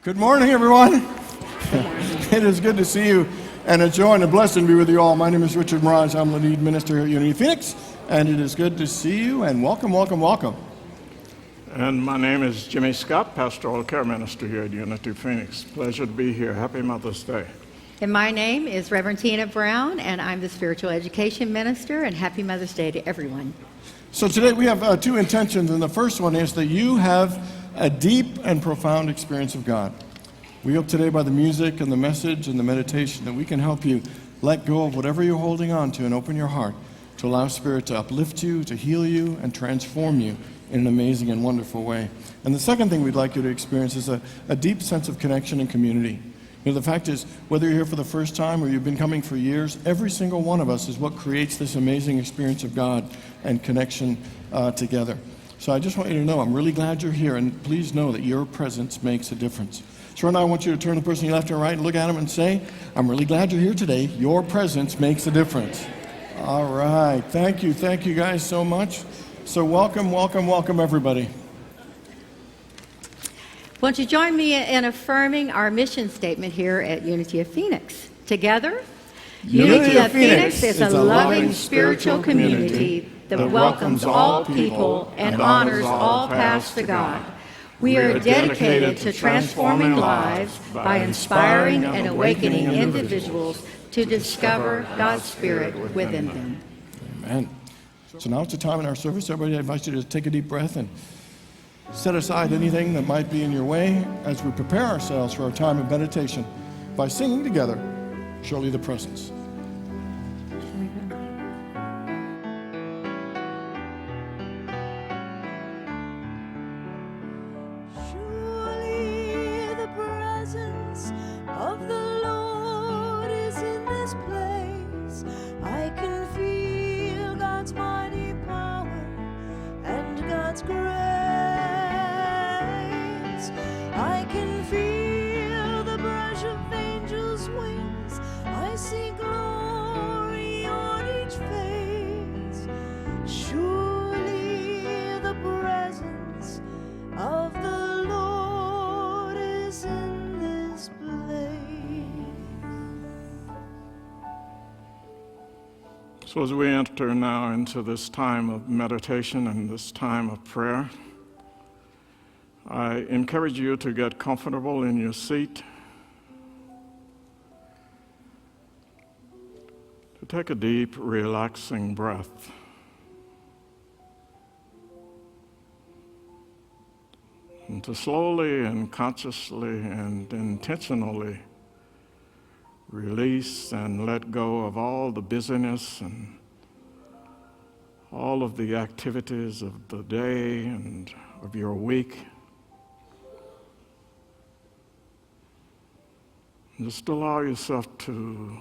Good morning, everyone. It is good to see you, and a joy and a blessing to be with you all. My name is Richard Mirage. I'm the lead minister here at Unity Phoenix, and it is good to see you, and welcome, welcome, welcome. And my name is Jimmy Scott, pastoral care minister here at Unity Phoenix. Pleasure to be here. Happy Mother's Day. And my name is Reverend Tina Brown, and I'm the spiritual education minister, and happy Mother's Day to everyone. So today we have two intentions, and the first one is that you have a deep and profound experience of God. We hope today by the music and the message and the meditation that we can help you let go of whatever you're holding on to and open your heart to allow Spirit to uplift you, to heal you, and transform you in an amazing and wonderful way. And the second thing we'd like you to experience is a deep sense of connection and community. You know, the fact is, whether you're here for the first time or you've been coming for years, every single one of us is what creates this amazing experience of God and connection together. So I just want you to know, I'm really glad you're here, and please know that your presence makes a difference. So right now I want you to turn to the person you left and right and look at him and say, I'm really glad you're here today. Your presence makes a difference. All right. Thank you guys so much. So welcome, welcome, welcome everybody. Won't you join me in affirming our mission statement here at Unity of Phoenix? Together, Unity of Phoenix is a loving spiritual community that welcomes all people and honors all paths to God. We are dedicated to transforming lives by inspiring and awakening individuals to discover God's Spirit within them. Amen. So now it's the time in our service. Everybody, I invite you to take a deep breath and set aside anything that might be in your way as we prepare ourselves for our time of meditation by singing together, Surely the Presence. So as we enter now into this time of meditation and this time of prayer, I encourage you to get comfortable in your seat, to take a deep, relaxing breath, and to slowly and consciously and intentionally release and let go of all the busyness and all of the activities of the day and of your week. Just allow yourself to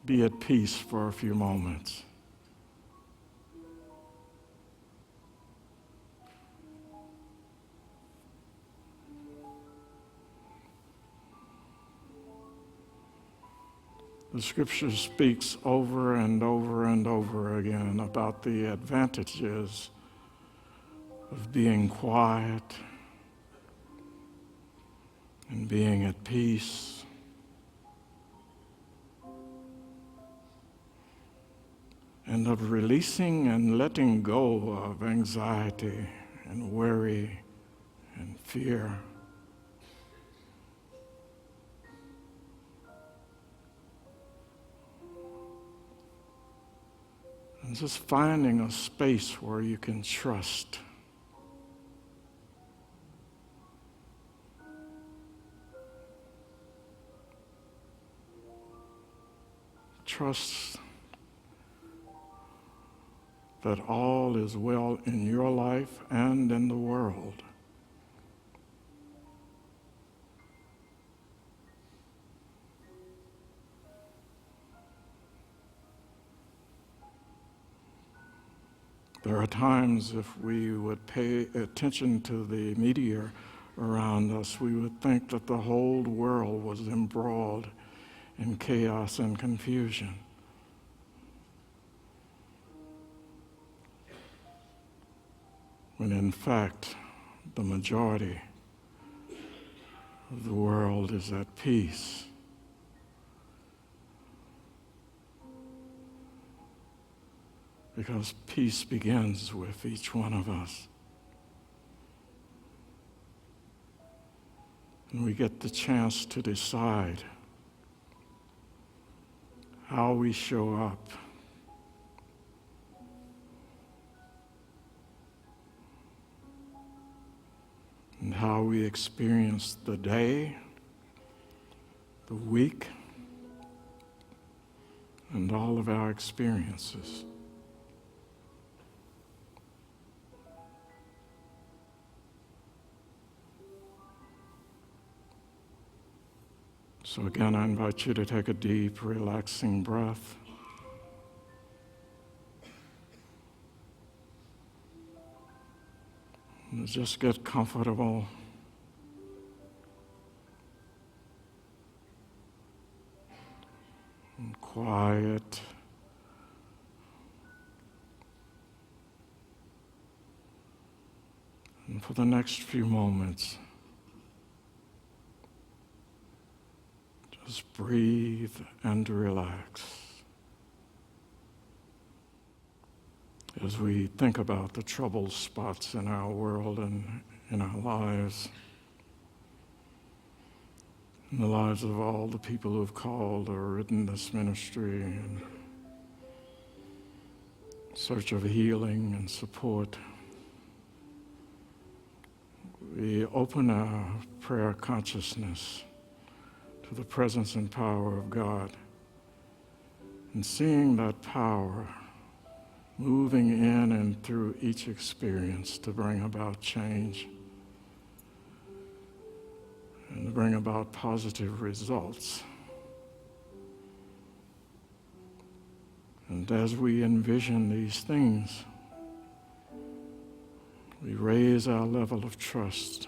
be at peace for a few moments. The scripture speaks over and over and over again about the advantages of being quiet and being at peace. And of releasing and letting go of anxiety and worry and fear. And just finding a space where you can trust. Trust that all is well in your life and in the world. There are times if we would pay attention to the media around us, we would think that the whole world was embroiled in chaos and confusion. When in fact, the majority of the world is at peace. Because peace begins with each one of us. And we get the chance to decide how we show up. And how we experience the day, the week, and all of our experiences. So again, I invite you to take a deep, relaxing breath. And just get comfortable. And quiet. And for the next few moments, just breathe and relax as we think about the troubled spots in our world and in our lives, in the lives of all the people who have called or written this ministry in search of healing and support. We open our prayer consciousness to the presence and power of God, and seeing that power moving in and through each experience to bring about change and to bring about positive results. And as we envision these things, we raise our level of trust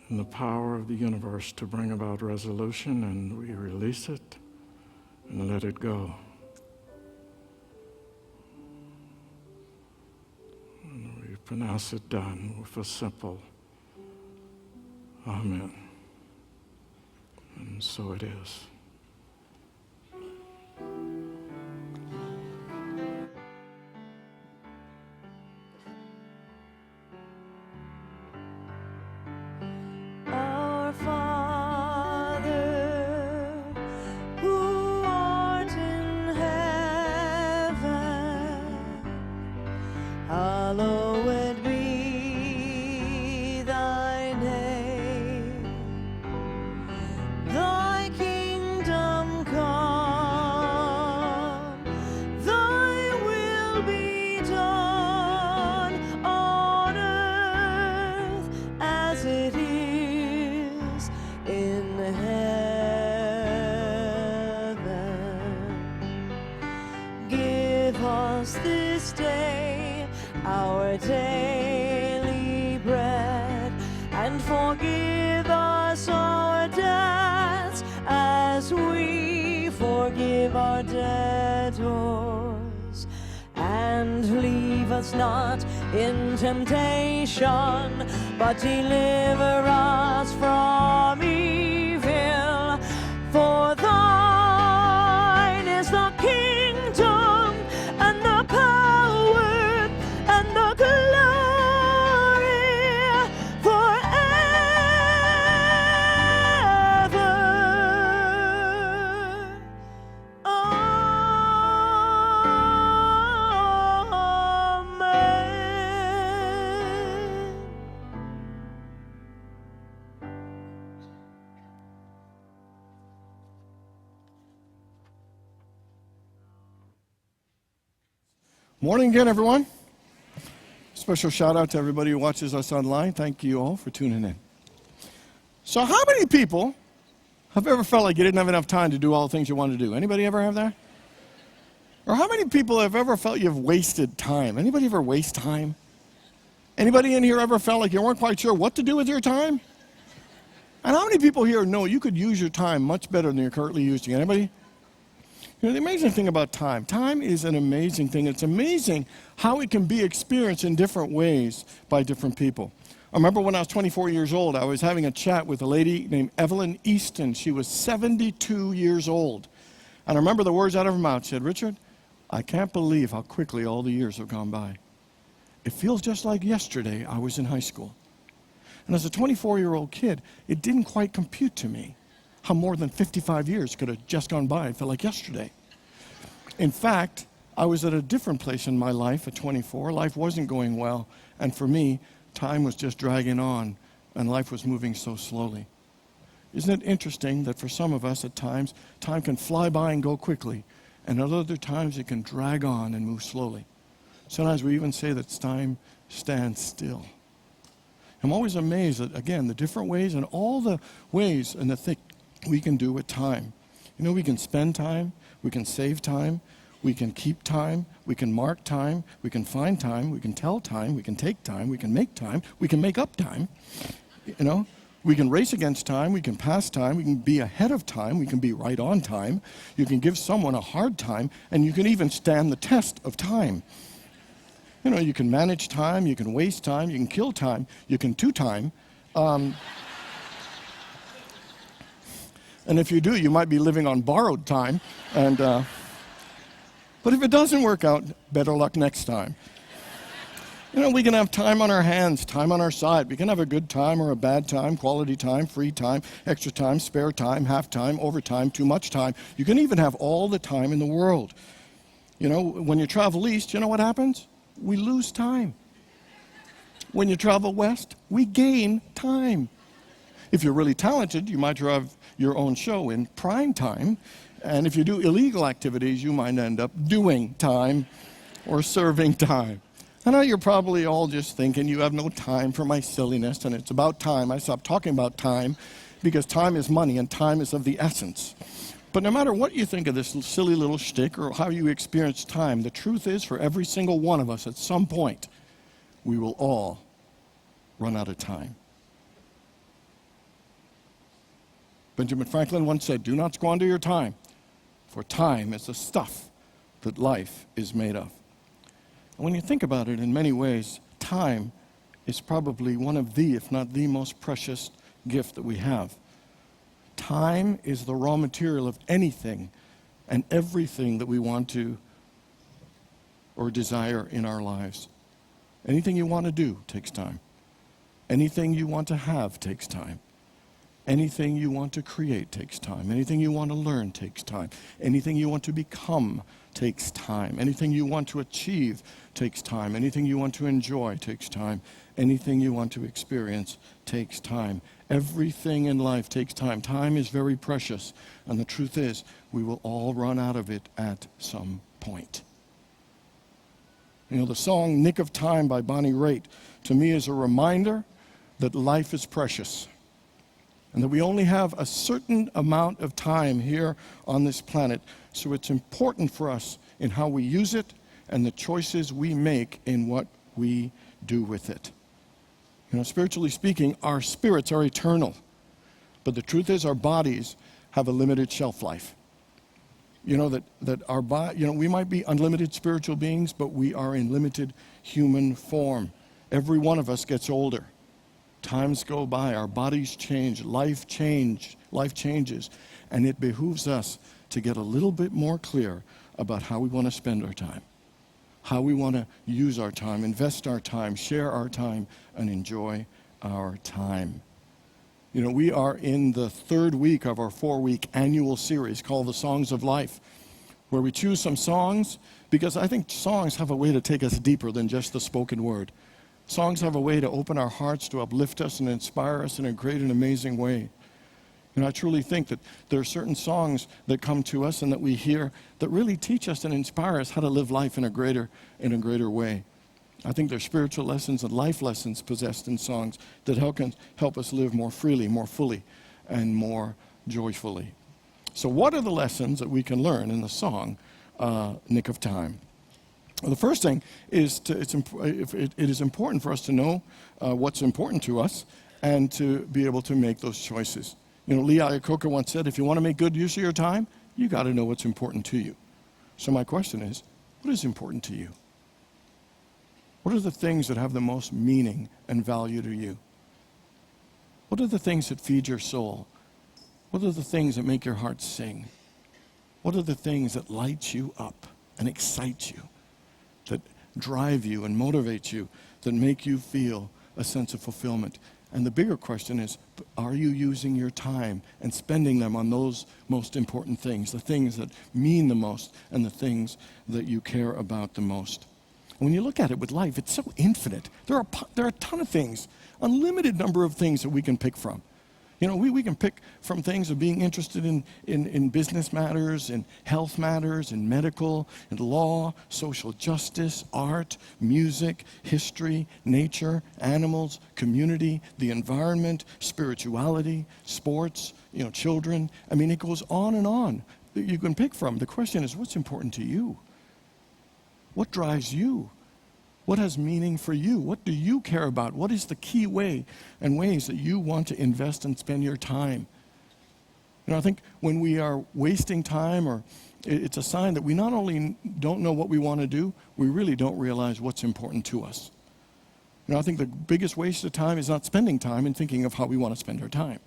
in the power of the universe to bring about resolution, and we release it and let it go. And we pronounce it done with a simple Amen. And so it is. Hallowed be thy name. Thy kingdom come. Thy will be done on earth as it is in heaven. Give us this day our daily bread, and forgive us our debts as we forgive our debtors. And leave us not in temptation, but deliver us from evil. For thine is the kingdom and the power and the glory forever. Amen. Morning again, everyone. Special shout out to everybody who watches us online. Thank you all for tuning in. So how many people have ever felt like you didn't have enough time to do all the things you wanted to do? Anybody ever have that? Or how many people have ever felt you've wasted time? Anybody ever waste time? Anybody in here ever felt like you weren't quite sure what to do with your time? And how many people here know you could use your time much better than you're currently using? Anybody? You know, the amazing thing about time is an amazing thing. It's amazing how it can be experienced in different ways by different people. I remember when I was 24 years old, I was having a chat with a lady named Evelyn Easton. She was 72 years old. And I remember the words out of her mouth. She said, "Richard, I can't believe how quickly all the years have gone by. It feels just like yesterday I was in high school." And as a 24-year-old kid, it didn't quite compute to me how more than 55 years could have just gone by. It felt like yesterday. In fact, I was at a different place in my life at 24. Life wasn't going well. And for me, time was just dragging on, and life was moving so slowly. Isn't it interesting that for some of us at times, time can fly by and go quickly, and at other times it can drag on and move slowly. Sometimes we even say that time stands still. I'm always amazed at, again, the different ways and all the ways and the things we can do with time. You know, we can spend time, we can save time, we can keep time, we can mark time, we can find time, we can tell time, we can take time, we can make up time. You know, we can race against time, we can pass time, we can be ahead of time, we can be right on time, you can give someone a hard time, and you can even stand the test of time. You know, you can manage time, you can waste time, you can kill time, you can do time. And if you do, you might be living on borrowed time. But if it doesn't work out, better luck next time. You know, we can have time on our hands, time on our side. We can have a good time or a bad time, quality time, free time, extra time, spare time, half time, overtime, too much time. You can even have all the time in the world. You know, when you travel east, you know what happens? We lose time. When you travel west, we gain time. If you're really talented, you might have your own show in prime time. And if you do illegal activities, you might end up doing time or serving time. I know you're probably all just thinking you have no time for my silliness, and it's about time I stop talking about time, because time is money and time is of the essence. But no matter what you think of this silly little shtick or how you experience time, the truth is, for every single one of us at some point, we will all run out of time. Benjamin Franklin once said, "Do not squander your time, for time is the stuff that life is made of." And when you think about it, in many ways, time is probably one of the, if not the most precious gift that we have. Time is the raw material of anything and everything that we want to or desire in our lives. Anything you want to do takes time. Anything you want to have takes time. Anything you want to create takes time. Anything you want to learn takes time. Anything you want to become takes time. Anything you want to achieve takes time. Anything you want to enjoy takes time. Anything you want to experience takes time. Everything in life takes time. Time is very precious. And the truth is, we will all run out of it at some point. You know, the song "Nick of Time" by Bonnie Raitt, to me, is a reminder that life is precious. And that we only have a certain amount of time here on this planet. So it's important for us in how we use it and the choices we make in what we do with it. You know, spiritually speaking, our spirits are eternal. But the truth is, our bodies have a limited shelf life. You know, we might be unlimited spiritual beings, but we are in limited human form. Every one of us gets older. Times go by, our bodies change, life changes, and it behooves us to get a little bit more clear about how we want to spend our time, how we want to use our time, invest our time, share our time, and enjoy our time. You know, we are in the third week of our 4-week annual series called The Songs of Life, where we choose some songs, because I think songs have a way to take us deeper than just the spoken word. Songs have a way to open our hearts, to uplift us and inspire us in a great and amazing way. And I truly think that there are certain songs that come to us and that we hear that really teach us and inspire us how to live life in a greater way. I think there's spiritual lessons and life lessons possessed in songs that help us live more freely, more fully, and more joyfully. So what are the lessons that we can learn in the song, Nick of Time? Well, the first thing is it is important for us to know what's important to us and to be able to make those choices. You know, Lee Iacocca once said, if you want to make good use of your time, you got to know what's important to you. So my question is, what is important to you? What are the things that have the most meaning and value to you? What are the things that feed your soul? What are the things that make your heart sing? What are the things that light you up and excite you, that drive you and motivate you, that make you feel a sense of fulfillment? And the bigger question is, are you using your time and spending them on those most important things, the things that mean the most and the things that you care about the most? When you look at it with life, it's so infinite. There are a ton of things, unlimited number of things that we can pick from. You know, we can pick from things of being interested in business matters, in health matters, in medical, in law, social justice, art, music, history, nature, animals, community, the environment, spirituality, sports, children. I mean, it goes on and on that you can pick from. The question is, what's important to you? What drives you? What has meaning for you? What do you care about? What is the key way and ways that you want to invest and spend your time? I think when we are wasting time, it's a sign that we not only don't know what we want to do, we really don't realize what's important to us. I think the biggest waste of time is not spending time and thinking of how we want to spend our time.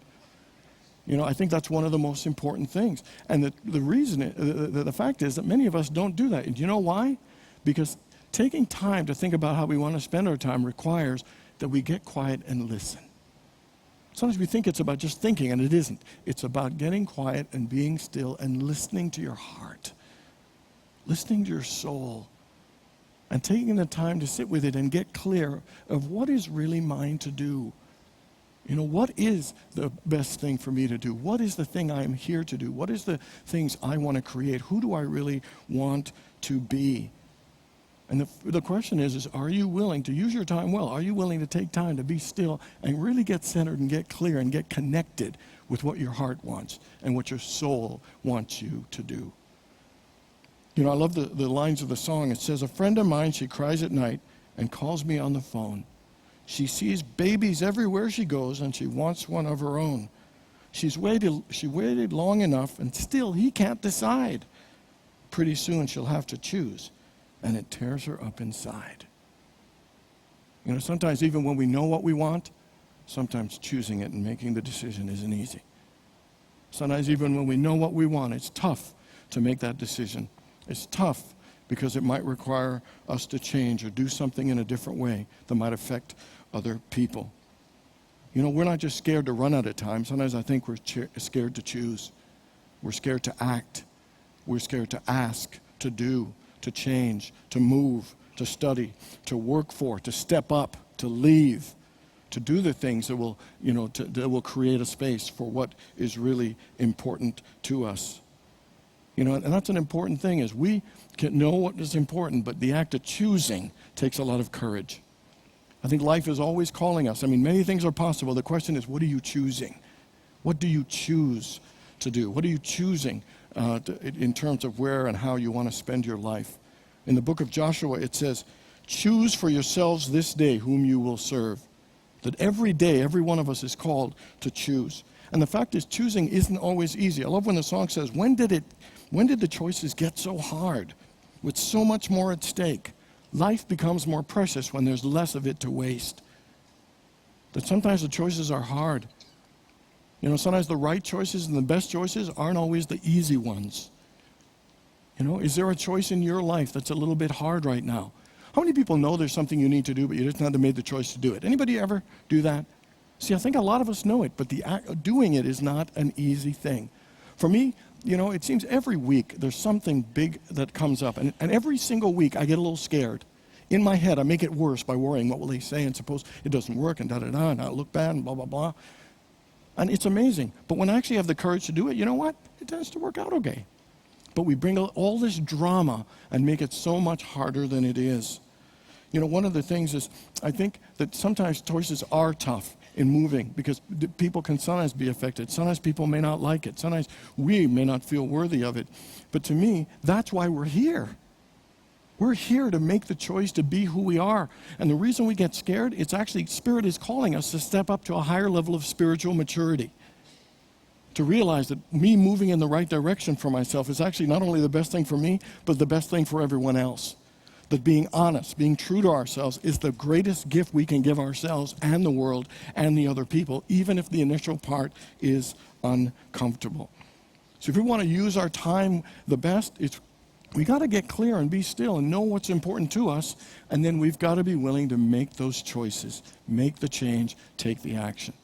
I think that's one of the most important things. And the fact is that many of us don't do that. And do you know why? Because taking time to think about how we want to spend our time requires that we get quiet and listen. Sometimes we think it's about just thinking, and it isn't. It's about getting quiet and being still and listening to your heart, listening to your soul, and taking the time to sit with it and get clear of what is really mine to do. What is the best thing for me to do? What is the thing I'm here to do? What is the things I want to create? Who do I really want to be? And the question is, are you willing to use your time well? Are you willing to take time to be still and really get centered and get clear and get connected with what your heart wants and what your soul wants you to do? I love the lines of the song. It says, "A friend of mine, she cries at night and calls me on the phone. She sees babies everywhere she goes and she wants one of her own. She waited long enough and still he can't decide. Pretty soon she'll have to choose. And it tears her up inside." Sometimes even when we know what we want, sometimes choosing it and making the decision isn't easy. Sometimes even when we know what we want, it's tough to make that decision. It's tough because it might require us to change or do something in a different way that might affect other people. We're not just scared to run out of time. Sometimes I think we're scared to choose. We're scared to act. We're scared to ask, to do, to change, to move, to study, to work for, to step up, to leave, to do the things that will, that will create a space for what is really important to us. And that's an important thing, is we can know what is important, but the act of choosing takes a lot of courage. I think life is always calling us. Many things are possible. The question is, what are you choosing? What do you choose to do? What are you choosing in terms of where and how you want to spend your life? In the book of Joshua, it says, "Choose for yourselves this day whom you will serve." That every day, every one of us is called to choose. And the fact is, choosing isn't always easy. I love when the song says, when did the choices get so hard? With so much more at stake. Life becomes more precious when there's less of it to waste. That sometimes the choices are hard. Sometimes the right choices and the best choices aren't always the easy ones. Is there a choice in your life that's a little bit hard right now? How many people know there's something you need to do, but you just haven't made the choice to do it? Anybody ever do that? See, I think a lot of us know it, but the act of doing it is not an easy thing. For me, it seems every week there's something big that comes up, and every single week I get a little scared. In my head, I make it worse by worrying, what will they say, and suppose it doesn't work, and da-da-da, and I'll look bad, and blah, blah, blah. And it's amazing. But when I actually have the courage to do it, you know what? It tends to work out okay. But we bring all this drama and make it so much harder than it is. One of the things is, I think that sometimes choices are tough in moving because people can sometimes be affected. Sometimes people may not like it. Sometimes we may not feel worthy of it. But to me, that's why we're here. We're here to make the choice to be who we are. And the reason we get scared, it's actually Spirit is calling us to step up to a higher level of spiritual maturity. To realize that me moving in the right direction for myself is actually not only the best thing for me, but the best thing for everyone else. that being honest, being true to ourselves is the greatest gift we can give ourselves and the world and the other people, even if the initial part is uncomfortable. So if we want to use our time the best, we got to get clear and be still and know what's important to us, and then we've got to be willing to make those choices, make the change, take the action.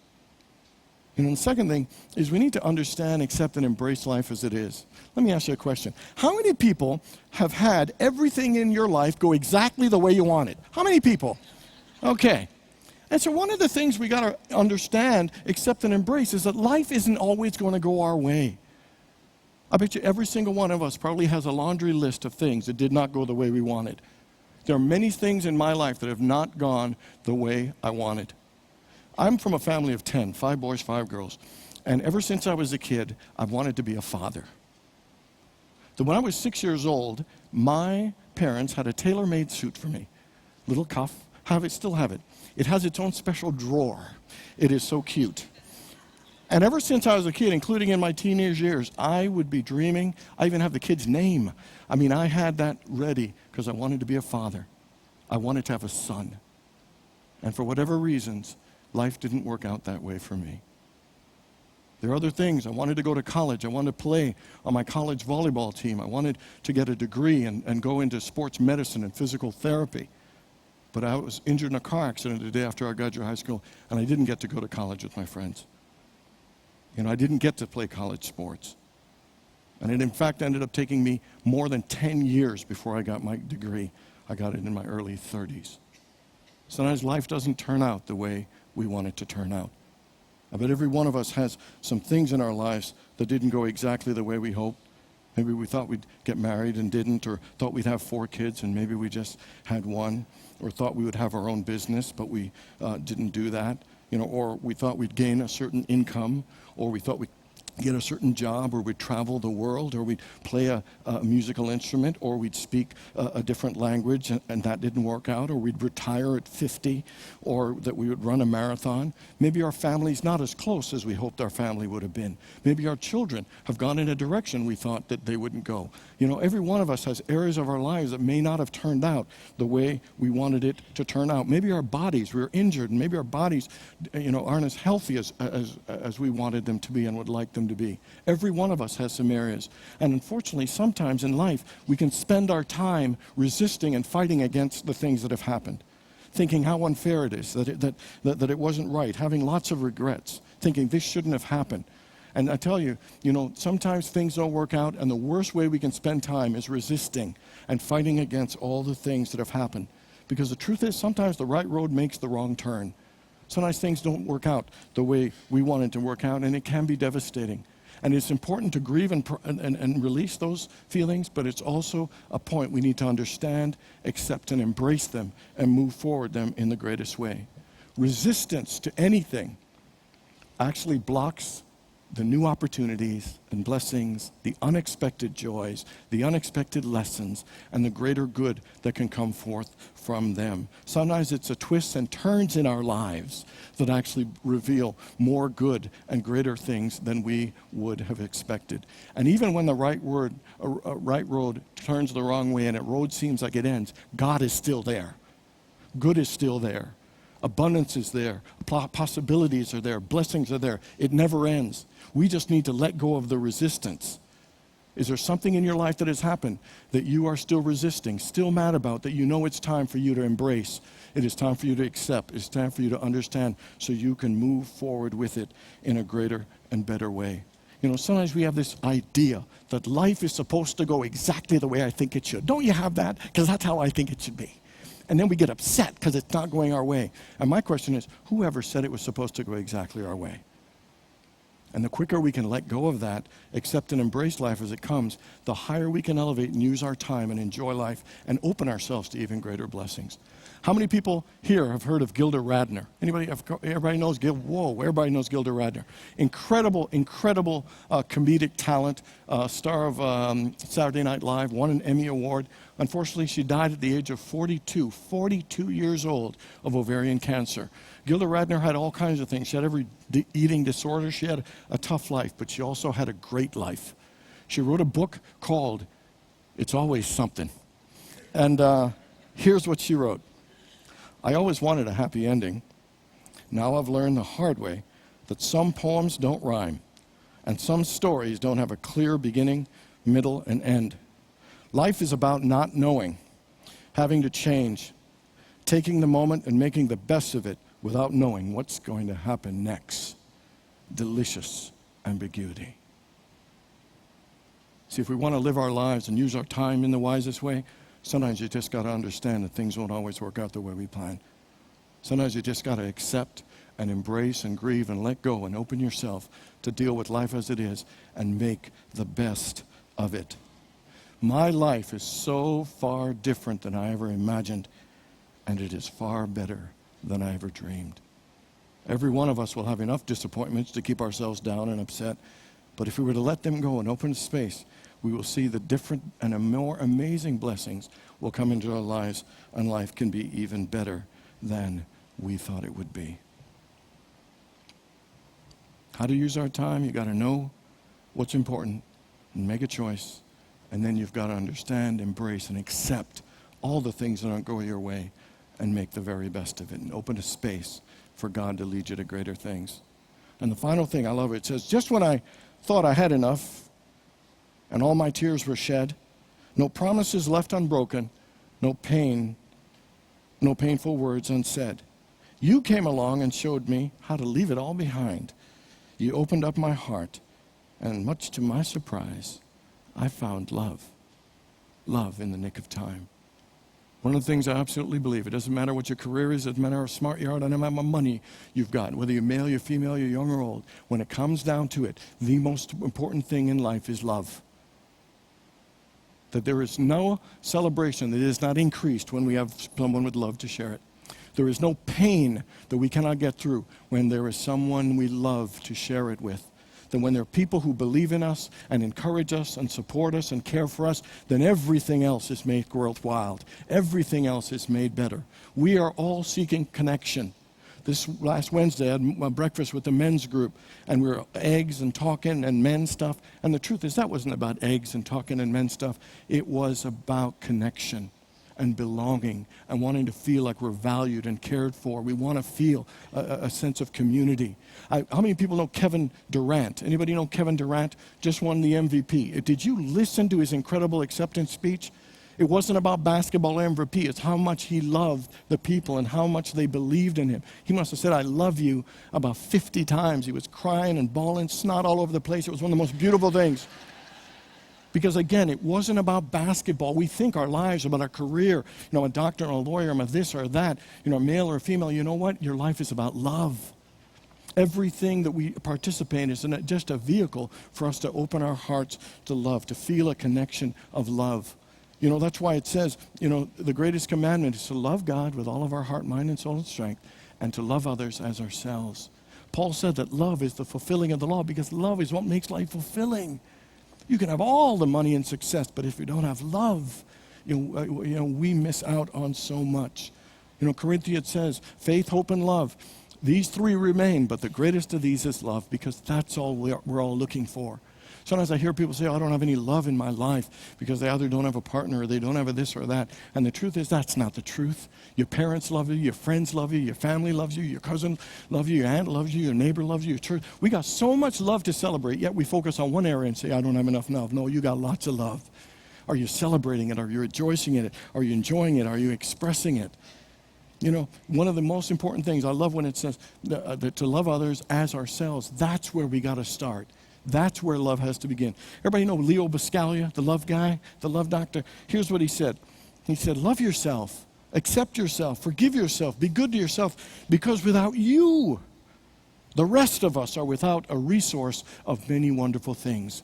And the second thing is we need to understand, accept, and embrace life as it is. Let me ask you a question. How many people have had everything in your life go exactly the way you want it? How many people? Okay. And so one of the things we got to understand, accept, and embrace is that life isn't always going to go our way. I bet you every single one of us probably has a laundry list of things that did not go the way we wanted. There are many things in my life that have not gone the way I wanted. I'm from a family of 10, 5 boys, 5 girls. And ever since I was a kid, I've wanted to be a father. So when I was 6 years old, my parents had a tailor-made suit for me. Little cuff, still have it. It has its own special drawer. It is so cute. And ever since I was a kid, including in my teenage years, I would be dreaming. I even have the kid's name. I mean, I had that ready because I wanted to be a father. I wanted to have a son. And for whatever reasons, life didn't work out that way for me. There are other things. I wanted to go to college. I wanted to play on my college volleyball team. I wanted to get a degree and go into sports medicine and physical therapy. But I was injured in a car accident the day after I graduated high school, and I didn't get to go to college with my friends. I didn't get to play college sports. And it, in fact, ended up taking me more than 10 years before I got my degree. I got it in my early 30s. Sometimes life doesn't turn out the way we want it to turn out. I bet every one of us has some things in our lives that didn't go exactly the way we hoped. Maybe we thought we'd get married and didn't, or thought we'd have 4 kids and maybe we just had 1, or thought we would have our own business, but we didn't do that. Or we thought we'd gain a certain income, or we thought we'd get a certain job, or we'd travel the world, or we'd play a musical instrument, or we'd speak a different language, and that didn't work out, or we'd retire at 50, or that we would run a marathon. Maybe our family's not as close as we hoped our family would have been. Maybe our children have gone in a direction we thought that they wouldn't go. Every one of us has areas of our lives that may not have turned out the way we wanted it to turn out. Maybe our bodies, we were injured, and maybe our bodies, aren't as healthy as we wanted them to be and would like them to be. Every one of us has some areas. And unfortunately, sometimes in life, we can spend our time resisting and fighting against the things that have happened, thinking how unfair it is, that it wasn't right, having lots of regrets, thinking this shouldn't have happened. And I tell you, sometimes things don't work out, and the worst way we can spend time is resisting and fighting against all the things that have happened. Because the truth is, sometimes the right road makes the wrong turn. Sometimes things don't work out the way we want it to work out, and it can be devastating. And it's important to grieve and release those feelings, but it's also a point we need to understand, accept, and embrace them, and move forward them in the greatest way. Resistance to anything actually blocks the new opportunities and blessings, the unexpected joys, the unexpected lessons, and the greater good that can come forth from them. Sometimes it's a twists and turns in our lives that actually reveal more good and greater things than we would have expected. And even when the right road turns the wrong way and the road seems like it ends, God is still there. Good is still there. Abundance is there. Possibilities are there. Blessings are there. It never ends. We just need to let go of the resistance. Is there something in your life that has happened that you are still resisting, still mad about, that you know it's time for you to embrace? It is time for you to accept. It's time for you to understand so you can move forward with it in a greater and better way. Sometimes we have this idea that life is supposed to go exactly the way I think it should. Don't you have that? Because that's how I think it should be. And then we get upset because it's not going our way. And my question is, whoever said it was supposed to go exactly our way? And the quicker we can let go of that, accept and embrace life as it comes, the higher we can elevate and use our time and enjoy life and open ourselves to even greater blessings. How many people here have heard of Gilda Radner? Everybody knows Gilda? Whoa, everybody knows Gilda Radner. Incredible comedic talent, star of Saturday Night Live, won an Emmy Award. Unfortunately, she died at the age of 42 years old of ovarian cancer. Gilda Radner had all kinds of things. She had every eating disorder. She had a tough life, but she also had a great life. She wrote a book called It's Always Something. And Here's what she wrote. I always wanted a happy ending. Now I've learned the hard way that some poems don't rhyme, and some stories don't have a clear beginning, middle, and end. Life is about not knowing, having to change, taking the moment and making the best of it without knowing what's going to happen next. Delicious ambiguity. See, if we want to live our lives and use our time in the wisest way, sometimes you just got to understand that things won't always work out the way we plan. Sometimes you just got to accept and embrace and grieve and let go and open yourself to deal with life as it is and make the best of it. My life is so far different than I ever imagined, and it is far better than I ever dreamed. Every one of us will have enough disappointments to keep ourselves down and upset, but if we were to let them go and open space, we will see the different and more amazing blessings will come into our lives, and life can be even better than we thought it would be. How to use our time? You got to know what's important and make a choice, and then you've got to understand, embrace, and accept all the things that don't go your way and make the very best of it and open a space for God to lead you to greater things. And the final thing, I love it. It says, just when I thought I had enough and all my tears were shed, no promises left unbroken, no painful words unsaid, you came along and showed me how to leave it all behind. You opened up my heart, and much to my surprise, I found love. Love in the nick of time. One of the things I absolutely believe, it doesn't matter what your career is, it doesn't matter how smart you are, it doesn't matter how much money you've got, whether you're male, you're female, you're young or old. When it comes down to it, the most important thing in life is love. That there is no celebration that is not increased when we have someone with love to share it. There is no pain that we cannot get through when there is someone we love to share it with. Then when there are people who believe in us and encourage us and support us and care for us, then everything else is made worthwhile. Everything else is made better. We are all seeking connection. This last Wednesday, I had breakfast with the men's group, and we were eggs and talking and men's stuff. And the truth is, that wasn't about eggs and talking and men's stuff. It was about connection and belonging and wanting to feel like we're valued and cared for. We want to feel a sense of community. How many people know Kevin Durant? Anybody know Kevin Durant? Just won the MVP. Did you listen to his incredible acceptance speech? It wasn't about basketball MVP. It's how much he loved the people and how much they believed in him. He must have said, I love you, about 50 times. He was crying and bawling, snot all over the place. It was one of the most beautiful things. Because again, it wasn't about basketball. We think our lives are about our career. A doctor or a lawyer, I'm a this or that, a male or a female. You know what? Your life is about love. Everything that we participate in is just a vehicle for us to open our hearts to love, to feel a connection of love. That's why it says, the greatest commandment is to love God with all of our heart, mind, and soul and strength, and to love others as ourselves. Paul said that love is the fulfilling of the law because love is what makes life fulfilling. You can have all the money and success, but if you don't have love, we miss out on so much. Corinthians says, faith, hope, and love. These three remain, but the greatest of these is love because that's all we're all looking for. Sometimes I hear people say, I don't have any love in my life because they either don't have a partner or they don't have a this or that. And the truth is, that's not the truth. Your parents love you, your friends love you, your family loves you, your cousin loves you, your aunt loves you, your neighbor loves you, your church. We got so much love to celebrate, yet we focus on one area and say, I don't have enough love. No, you got lots of love. Are you celebrating it? Are you rejoicing in it? Are you enjoying it? Are you expressing it? One of the most important things, I love when it says to love others as ourselves. That's where we got to start. That's where love has to begin. Everybody know Leo Buscaglia, the love guy, the love doctor? Here's what he said. He said, love yourself, accept yourself, forgive yourself, be good to yourself, because without you, the rest of us are without a resource of many wonderful things.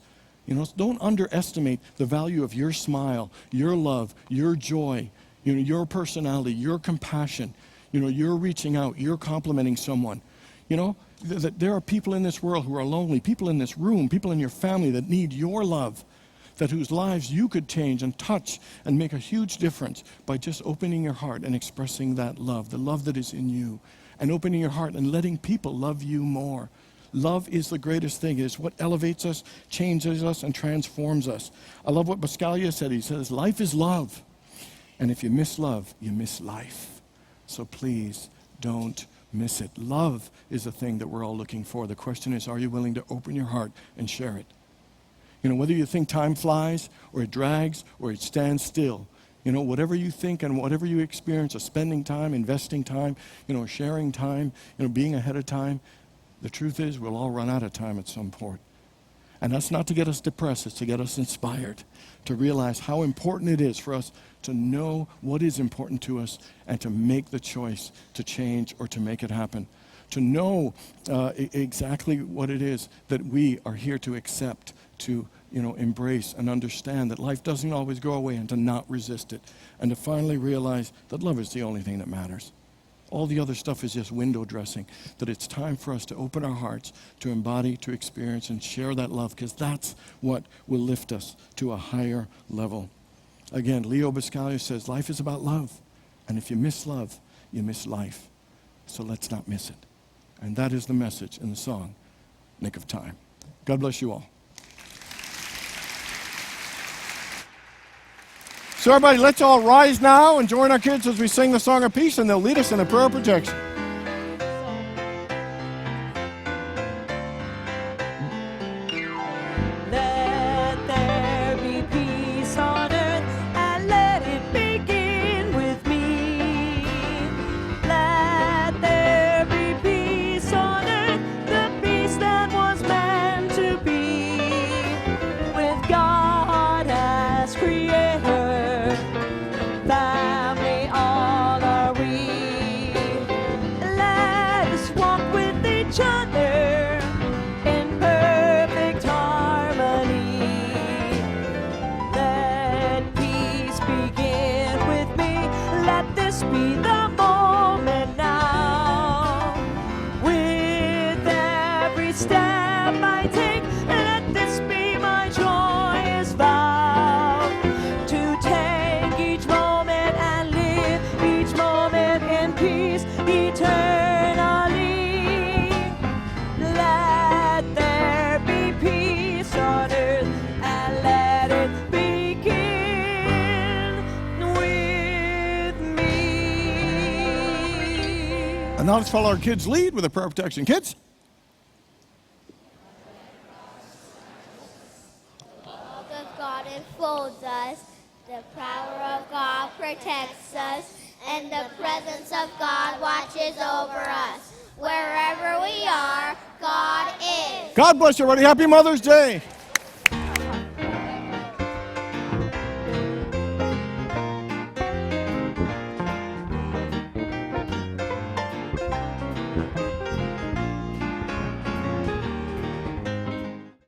Don't underestimate the value of your smile, your love, your joy, your personality, your compassion. You're reaching out, you're complimenting someone. That there are people in this world who are lonely, people in this room, people in your family that need your love, that whose lives you could change and touch and make a huge difference by just opening your heart and expressing that love, the love that is in you, and opening your heart and letting people love you more. Love is the greatest thing. It is what elevates us, changes us, and transforms us. I love what Buscaglia said. He says, life is love. And if you miss love, you miss life. So please don't miss it. Love is the thing that we're all looking for. The question is, are you willing to open your heart and share it? You know, whether you think time flies or it drags or it stands still, you know, whatever you think and whatever you experience, of spending time, investing time, you know, sharing time, you know, being ahead of time, the truth is we'll all run out of time at some point. And that's not to get us depressed, it's to get us inspired, to realize how important it is for us to know what is important to us and to make the choice to change or to make it happen. To know exactly what it is that we are here to accept, to embrace and understand that life doesn't always go away, and to not resist it, and to finally realize that love is the only thing that matters. All the other stuff is just window dressing, that it's time for us to open our hearts, to embody, to experience, and share that love, because that's what will lift us to a higher level. Again, Leo Biscaglia says, life is about love, and if you miss love, you miss life. So let's not miss it. And that is the message in the song, Nick of Time. God bless you all. So everybody, let's all rise now and join our kids as we sing the song of peace, and they'll lead us in a prayer of protection. Let there be peace on earth, and let it begin with me. Let there be peace on earth, the peace that was meant to be, with God as creator. Family, all are we. Let us walk with each other in perfect harmony. Let peace begin with me. Let this be the moment now. With every step I take, let this be my joyous vow. To take each moment and live each moment in peace eternally. Let there be peace on earth, and let it begin with me. And now let's follow our kids' lead with a prayer of protection. Kids? Love of God enfolds us, the power of God protects us, and the presence of God watches over us. Wherever we are, God is. God bless you, everybody. Happy Mother's Day.